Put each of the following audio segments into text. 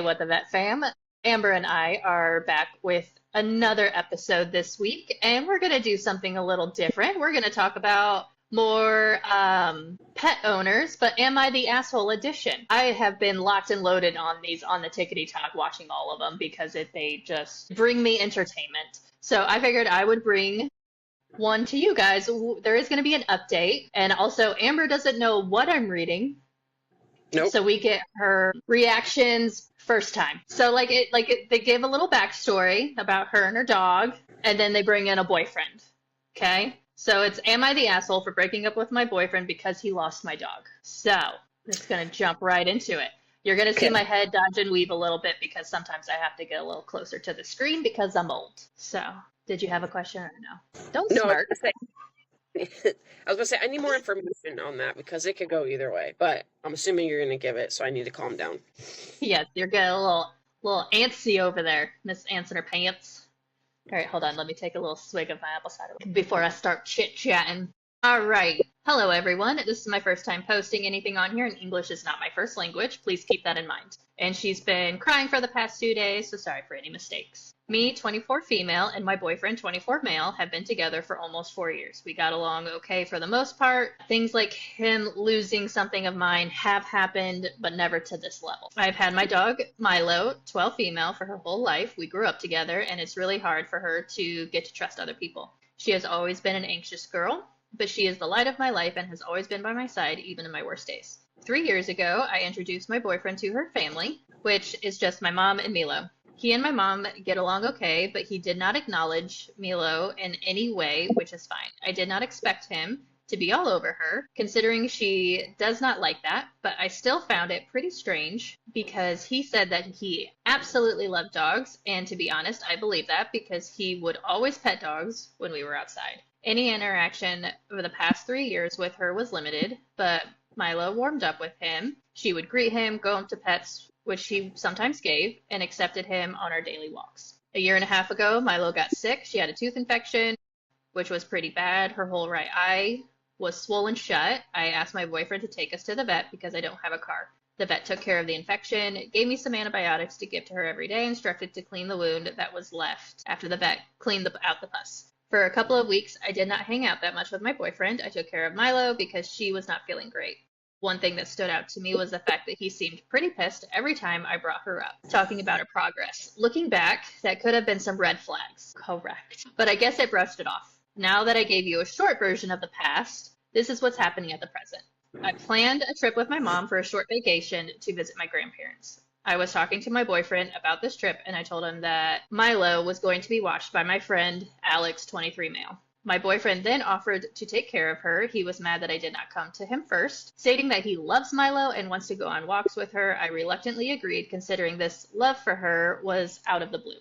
What the Vet fam. Amber and I are back with another episode this week, and we're going to do something a little different. We're going to talk about more pet owners, but Am I the Asshole edition. I have been locked and loaded on these on the Tickety Talk, watching all of them because they just bring me entertainment. So I figured I would bring one to you guys. There is going to be an update, and also Amber doesn't know what I'm reading. Nope. So we get her reactions first time. So they give a little backstory about her and her dog, and then they bring in a boyfriend. Okay? So it's Am I the Asshole for breaking up with my boyfriend because he lost my dog? So it's gonna jump right into it. You're gonna see my head dodge and weave a little bit because sometimes I have to get a little closer to the screen because I'm old. So did you have a question or no? Don't smirk. I was gonna say I need more information on that because it could go either way, but I'm assuming you're gonna give it, so I need to calm down. Yes, you're getting a little antsy over there, Miss Ants in her pants. All right, hold on. Let me take a little swig of my apple cider before I start chit-chatting. All right. Hello, everyone. This is my first time posting anything on here, and English is not my first language. Please keep that in mind. And she's been crying for the past 2 days, so sorry for any mistakes. Me, 24 female, and my boyfriend, 24 male, have been together for almost 4 years. We got along okay for the most part. Things like him losing something of mine have happened, but never to this level. I've had my dog, Milo, 12 female, for her whole life. We grew up together, and it's really hard for her to get to trust other people. She has always been an anxious girl, but she is the light of my life and has always been by my side, even in my worst days. 3 years ago, I introduced my boyfriend to her family, which is just my mom and Milo. He and my mom get along okay, but he did not acknowledge Milo in any way, which is fine. I did not expect him to be all over her, considering she does not like that, but I still found it pretty strange because he said that he absolutely loved dogs, and to be honest, I believe that because he would always pet dogs when we were outside. Any interaction over the past 3 years with her was limited, but Milo warmed up with him. She would greet him, go him to pets, which she sometimes gave, and accepted him on our daily walks. A year and a half ago, Milo got sick. She had a tooth infection, which was pretty bad. Her whole right eye was swollen shut. I asked my boyfriend to take us to the vet because I don't have a car. The vet took care of the infection, gave me some antibiotics to give to her every day, instructed to clean the wound that was left after the vet cleaned out the pus. For a couple of weeks, I did not hang out that much with my boyfriend. I took care of Milo because she was not feeling great. One thing that stood out to me was the fact that he seemed pretty pissed every time I brought her up, talking about her progress. Looking back, that could have been some red flags. Correct. But I guess I brushed it off. Now that I gave you a short version of the past, this is what's happening at the present. I planned a trip with my mom for a short vacation to visit my grandparents. I was talking to my boyfriend about this trip, and I told him that Milo was going to be watched by my friend, Alex, 23 male. My boyfriend then offered to take care of her. He was mad that I did not come to him first, stating that he loves Milo and wants to go on walks with her. I reluctantly agreed, considering this love for her was out of the blue.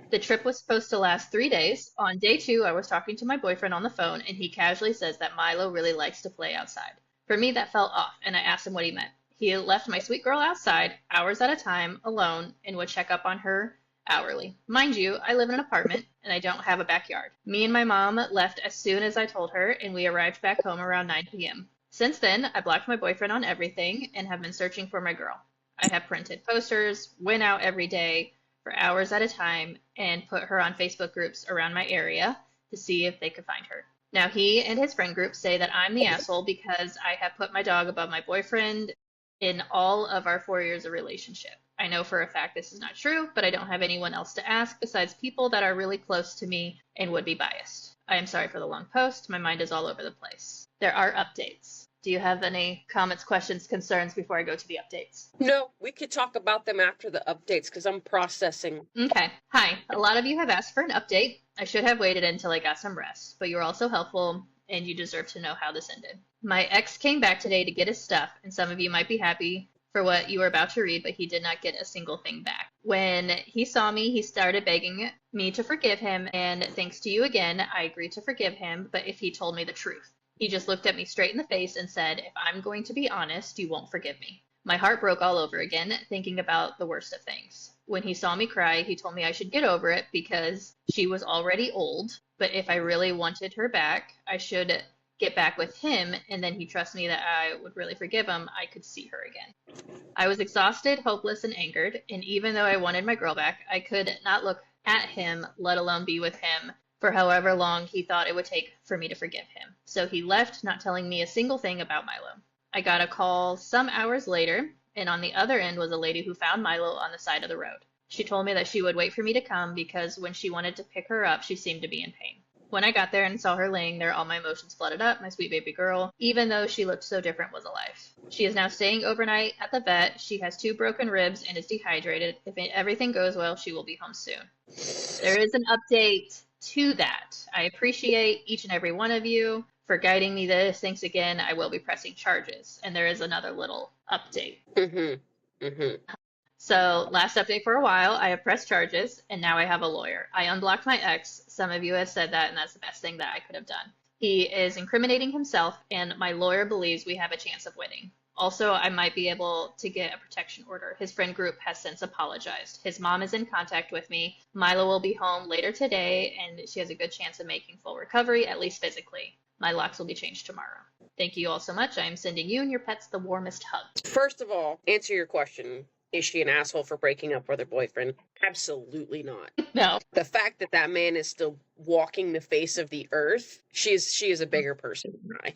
The trip was supposed to last 3 days. On day 2, I was talking to my boyfriend on the phone, and he casually says that Milo really likes to play outside. For me, that felt off, and I asked him what he meant. He left my sweet girl outside, hours at a time, alone, and would check up on her hourly. Mind you, I live in an apartment, and I don't have a backyard. Me and my mom left as soon as I told her, and we arrived back home around 9 p.m. Since then, I blocked my boyfriend on everything and have been searching for my girl. I have printed posters, went out every day for hours at a time, and put her on Facebook groups around my area to see if they could find her. Now, he and his friend group say that I'm the asshole because I have put my dog above my boyfriend in all of our 4 years of relationship. I know for a fact this is not true, but I don't have anyone else to ask besides people that are really close to me and would be biased. I am sorry for the long post. My mind is all over the place. There are updates. Do you have any comments, questions, concerns before I go to the updates? No, we could talk about them after the updates because I'm processing. Okay. Hi. A lot of you have asked for an update. I should have waited until I got some rest, but you were also helpful, and you deserve to know how this ended. My ex came back today to get his stuff, and some of you might be happy for what you were about to read, but he did not get a single thing back. When he saw me, he started begging me to forgive him, and thanks to you again, I agreed to forgive him, but if he told me the truth. He just looked at me straight in the face and said, if I'm going to be honest, you won't forgive me. My heart broke all over again, thinking about the worst of things. When he saw me cry, he told me I should get over it because she was already old, but if I really wanted her back, I should get back with him, and then he trusts me that I would really forgive him, I could see her again. I was exhausted, hopeless, and angered, and even though I wanted my girl back, I could not look at him, let alone be with him, for however long he thought it would take for me to forgive him. So he left, not telling me a single thing about Milo. I got a call some hours later, and on the other end was a lady who found Milo on the side of the road. She told me that she would wait for me to come because when she wanted to pick her up, she seemed to be in pain. When I got there and saw her laying there, all my emotions flooded up. My sweet baby girl, even though she looked so different, was alive. She is now staying overnight at the vet. She has 2 broken ribs and is dehydrated. If everything goes well, she will be home soon. There is an update to that. I appreciate each and every one of you for guiding me this. Thanks again. I will be pressing charges. And there is another little update. So, last update for a while, I have pressed charges, and now I have a lawyer. I unblocked my ex. Some of you have said that, and that's the best thing that I could have done. He is incriminating himself, and my lawyer believes we have a chance of winning. Also, I might be able to get a protection order. His friend group has since apologized. His mom is in contact with me. Milo will be home later today, and she has a good chance of making full recovery, at least physically. My locks will be changed tomorrow. Thank you all so much. I am sending you and your pets the warmest hug. First of all, answer your question. Is she an asshole for breaking up with her boyfriend? Absolutely not. No. The fact that that man is still walking the face of the earth, she is a bigger person than I.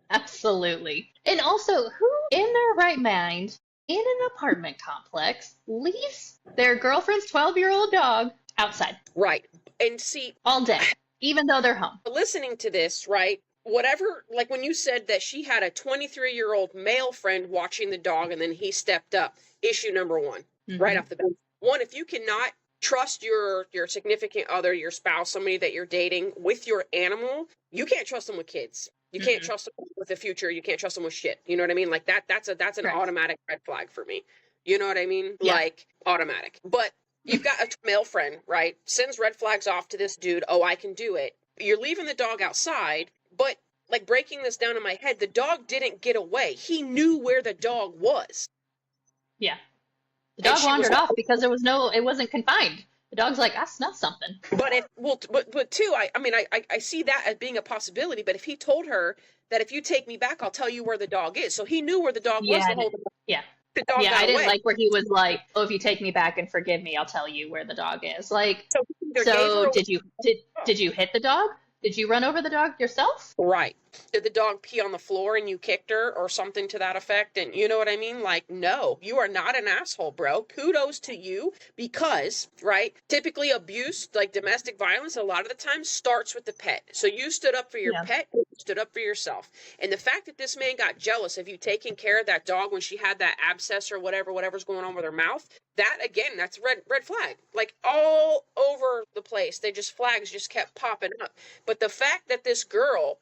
Absolutely. And also, who in their right mind in an apartment complex leaves their girlfriend's 12-year-old dog outside? Right. And see, all day, even though they're home. Listening to this, right? Whatever, like when you said that she had a 23-year-old male friend watching the dog and then he stepped up, issue number one, right off the bat. One, if you cannot trust your significant other, your spouse, somebody that you're dating with your animal, you can't trust them with kids. You can't trust them with the future. You can't trust them with shit. You know what I mean? Like that's an automatic red flag for me. You know what I mean? Yeah. Like automatic. But you've got a male friend, right? Sends red flags off to this dude. Oh, I can do it. You're leaving the dog outside, but like breaking this down in my head, the dog didn't get away. He knew where the dog was. Yeah. The dog wandered off because it wasn't confined. The dog's like, I smell something. But too, I see that as being a possibility, but if he told her that if you take me back, I'll tell you where the dog is. So he knew where the dog was the whole time. Yeah. The dog got I didn't away. like where he was like, oh, if you take me back and forgive me, I'll tell you where the dog is. Like, so did you hit the dog? Did you run over the dog yourself? Right. Did the dog pee on the floor and you kicked her or something to that effect? And you know what I mean? Like, no, you are not an asshole, bro. Kudos to you because, right, typically abuse, like domestic violence, a lot of the time starts with the pet. So you stood up for your pet, you stood up for yourself. And the fact that this man got jealous of you taking care of that dog when she had that abscess or whatever's going on with her mouth, that, again, that's red flag. Like, all over the place, flags just kept popping up. But the fact that this girl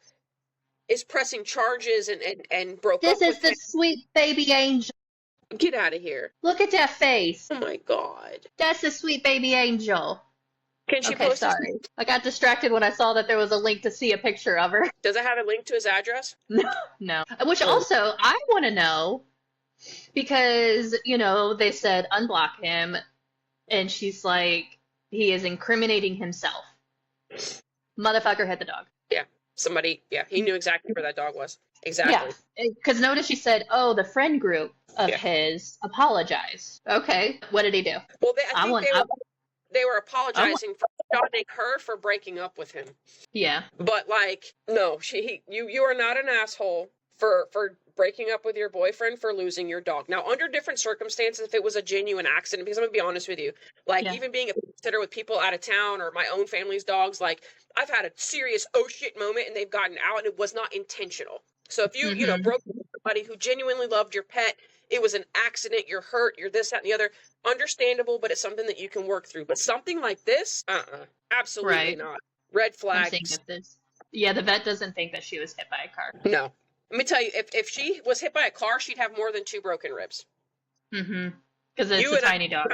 is pressing charges and broke up with This is the sweet baby angel. Get out of here. Look at that face. Oh, my God. That's the sweet baby angel. Can she post sorry. I got distracted when I saw that there was a link to see a picture of her. Does it have a link to his address? No. Which also, I want to know, because, they said unblock him, and she's like, he is incriminating himself. Motherfucker hit the dog. Yeah. He knew exactly where that dog was. Exactly. Yeah. Because notice she said, oh, the friend group of his apologized. Okay. What did he do? Well, I think they were apologizing for shotting her for breaking up with him. Yeah. But, like, no, you are not an asshole for breaking up with your boyfriend for losing your dog. Now, under different circumstances, if it was a genuine accident, because I'm going to be honest with you, like, even being a babysitter with people out of town or my own family's dogs, like, I've had a serious oh shit moment and they've gotten out and it was not intentional. So if you, broke with somebody who genuinely loved your pet, it was an accident, you're hurt, you're this, that, and the other, understandable, but it's something that you can work through. But something like this, absolutely not. Red flags. Yeah, the vet doesn't think that she was hit by a car. No. Let me tell you, if she was hit by a car, she'd have more than 2 broken ribs. Because it's a tiny dog.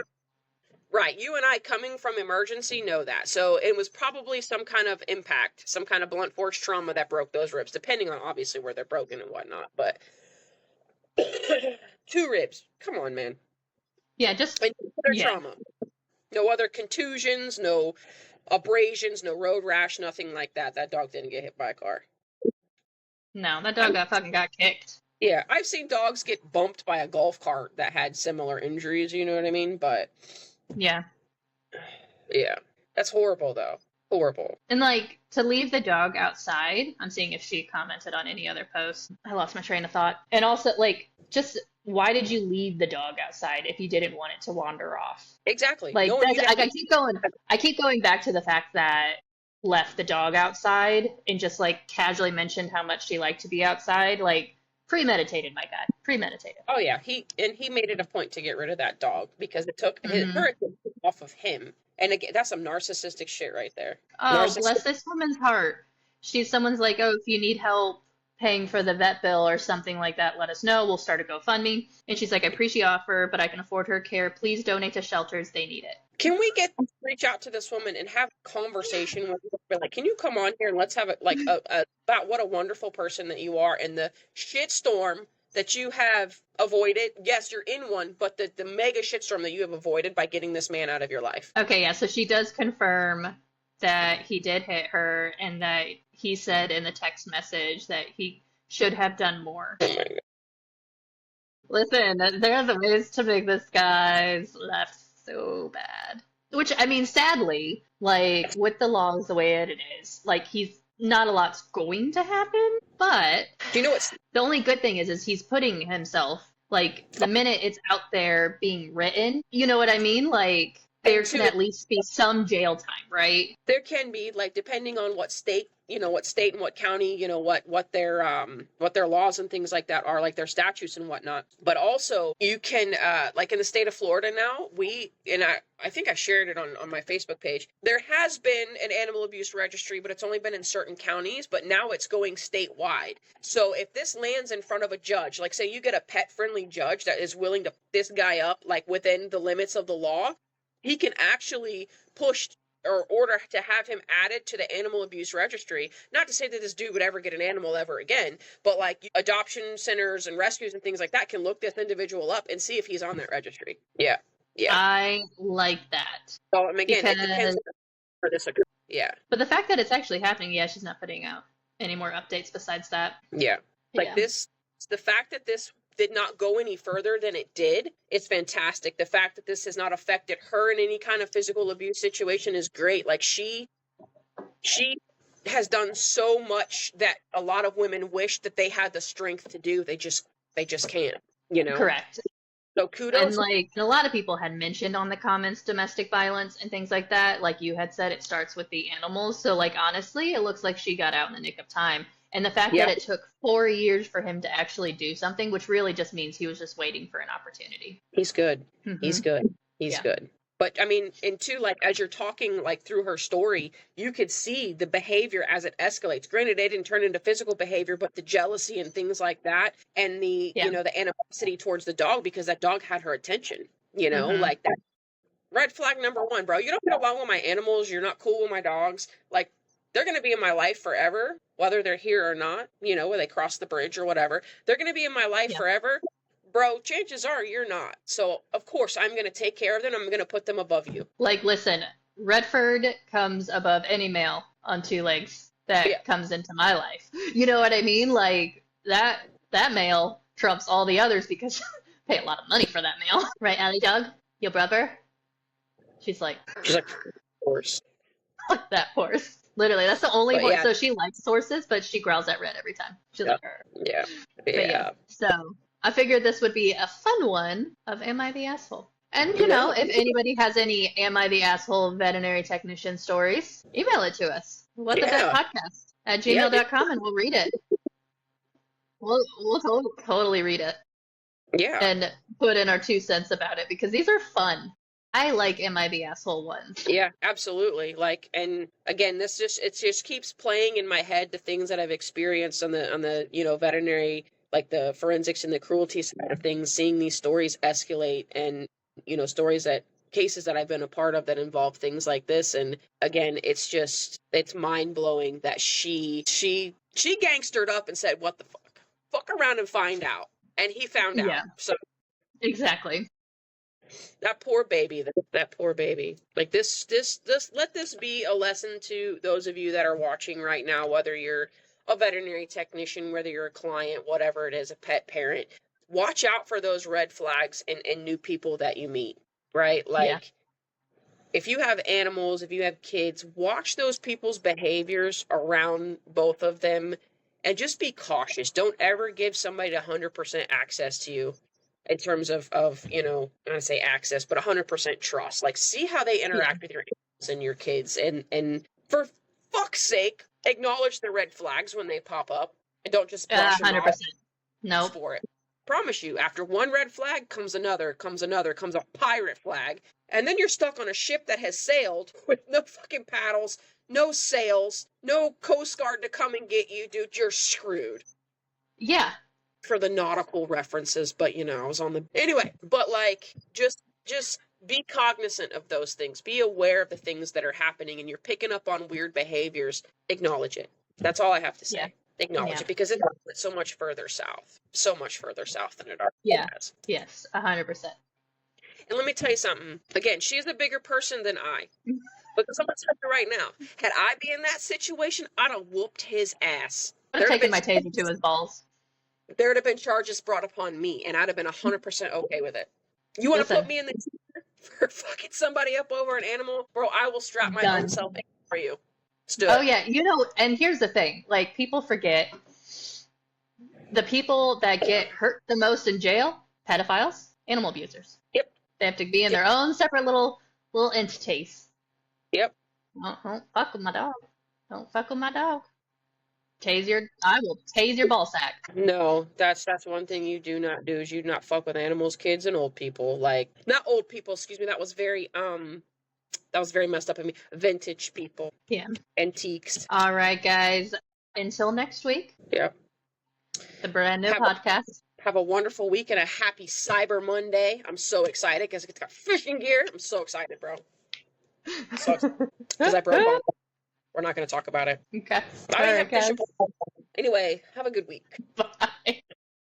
Right. You and I, coming from emergency, know that. So it was probably some kind of impact, some kind of blunt force trauma that broke those ribs, depending on obviously where they're broken and whatnot. But 2 ribs. Come on, man. Yeah, just trauma. No other contusions, no abrasions, no road rash, nothing like that. That dog didn't get hit by a car. No, that dog got kicked. Yeah, I've seen dogs get bumped by a golf cart that had similar injuries, you know what I mean? But Yeah. yeah, that's horrible though. Horrible. And like to leave the dog outside, I'm seeing if she commented on any other posts. I lost my train of thought. And also like just why did you leave the dog outside if you didn't want it to wander off? Exactly. Like No one that's needed like I keep going back to the fact that left the dog outside and just like casually mentioned how much she liked to be outside. Like premeditated, my guy. Premeditated. Oh yeah, he made it a point to get rid of that dog because it took Hmm. her attention off of him. And again, that's some narcissistic shit right there. Oh, Narcissistic. bless this woman's heart. Someone's like, oh, if you need help paying for the vet bill or something like that, let us know. We'll start a GoFundMe. And she's like, I appreciate the offer, but I can afford her care. Please donate to shelters. They need it. Can we reach out to this woman and have a conversation with her? Like, can you come on here and let's have it like about what a wonderful person that you are and the shitstorm that you have avoided. Yes, you're in one, but the mega shitstorm that you have avoided by getting this man out of your life. Okay, yeah, so she does confirm that he did hit her and that he said in the text message that he should have done more. Oh my God. Listen, there's ways to make this guy's life so bad. Which, I mean, sadly, like, with the laws the way it is, like, he's not a lot's going to happen, but Do you know what's the only good thing is he's putting himself, like, the minute it's out there being written, you know what I mean? Like, there can at least be some jail time, right? there can be, like, depending on what state, what state and what county, what their laws and things like that are, like their statutes and whatnot. But also you can like in the state of Florida now, I think I shared it on my Facebook page. There has been an animal abuse registry, but it's only been in certain counties, but now it's going statewide. So if this lands in front of a judge, like say you get a pet friendly judge that is willing to this guy up like within the limits of the law, he can actually push or order to have him added to the animal abuse registry. Not to say that this dude would ever get an animal ever again, but like adoption centers and rescues and things like that can look this individual up and see if he's on that registry. Yeah. Yeah. I like that. So again, it depends Because, for this occur. Yeah. but the fact that it's actually happening, yeah, she's not putting out any more updates besides that. Yeah. Like Yeah. the fact that this did not go any further than it did, it's fantastic. The fact that this has not affected her in any kind of physical abuse situation is great. Like she has done so much that a lot of women wish that they had the strength to do. They just can't, Correct. So kudos. And like a lot of people had mentioned on the comments domestic violence and things like that. Like you had said, it starts with the animals. So like honestly, it looks like she got out in the nick of time. And the fact that it took 4 years for him to actually do something, which really just means he was just waiting for an opportunity. He's good. Mhm. He's good. He's good. But I mean, and two, like as you're talking like through her story, you could see the behavior as it escalates. Granted, it didn't turn into physical behavior, but the jealousy and things like that, and the the animosity towards the dog because that dog had her attention. Like that. Red flag number one, bro. You don't get along with my animals. You're not cool with my dogs. Like they're going to be in my life forever, whether they're here or not. Where they cross the bridge or whatever. They're going to be in my life forever. Bro, chances are you're not. So, of course, I'm going to take care of them. I'm going to put them above you. Like, listen, Redford comes above any male on 2 legs that comes into my life. You know what I mean? Like, that male trumps all the others because pay a lot of money for that male. Right, Allie Dog? Your brother? She's like, of course. That horse. Literally, that's the only horse. So she likes horses, but she growls at Red every time. She's like, Yeah. So I figured this would be a fun one of Am I the Asshole? And, if anybody has any Am I the Asshole veterinary technician stories, email it to us. What the Vet Podcast at gmail.com and we'll read it. We'll totally read it. Yeah. And put in our 2 cents about it because these are fun. I like Am I the Asshole ones. Yeah, absolutely. Like, and again, it just keeps playing in my head the things that I've experienced on the veterinary, like the forensics and the cruelty side of things, seeing these stories escalate and, cases that I've been a part of that involve things like this. And again, it's mind blowing that she gangstered up and said, what the fuck around and find out. And he found out. So exactly. That poor baby. Like this, let this be a lesson to those of you that are watching right now, whether you're a veterinary technician, whether you're a client, whatever it is, a pet parent, watch out for those red flags and new people that you meet, right? Like, if you have animals, if you have kids, watch those people's behaviors around both of them and just be cautious. Don't ever give somebody 100% access to you in terms of you know, I don't say access, but 100% trust. Like, see how they interact with your animals and your kids. And for fuck's sake, acknowledge the red flags when they pop up and don't just brush them 100%. off Nope. for it. Promise you, after one red flag comes another, comes a pirate flag, and then you're stuck on a ship that has sailed with no fucking paddles, no sails, no Coast Guard to come and get you, dude. You're screwed. Yeah. For the nautical references, but you know, I was on the anyway. But like, just be cognizant of those things. Be aware of the things that are happening, and you're picking up on weird behaviors. Acknowledge it. That's all I have to say. Yeah. Acknowledge it, because it's so much further south than it already has. Yes, 100%. And let me tell you something. Again, she's a bigger person than I. But I'm gonna tell you right now, had I been in that situation, I'd have whooped his ass. I'd have taken my taser to his balls. There would have been charges brought upon me, and I'd have been 100% okay with it. You want to put me in the teaser for fucking somebody up over an animal? Bro, I will strap my own self in for you. Oh, yeah. You know, and here's the thing. Like, people forget the people that get hurt the most in jail, pedophiles, animal abusers. Yep. They have to be in their own separate little entities. Yep. Don't fuck with my dog. Don't fuck with my dog. I will tase your ball sack. No, that's one thing you do not do, is you do not fuck with animals, kids, and old people. Like, not old people, excuse me, that was very messed up of me. Vintage people. Yeah. Antiques. All right, guys. Until next week. Yep. The brand new podcast. Have a wonderful week and a happy Cyber Monday. I'm so excited because it's got fishing gear. I'm so excited, bro. So excited. Because I broke my... We're not going to talk about it. Okay. I don't have fishing. Anyway, have a good week. Bye.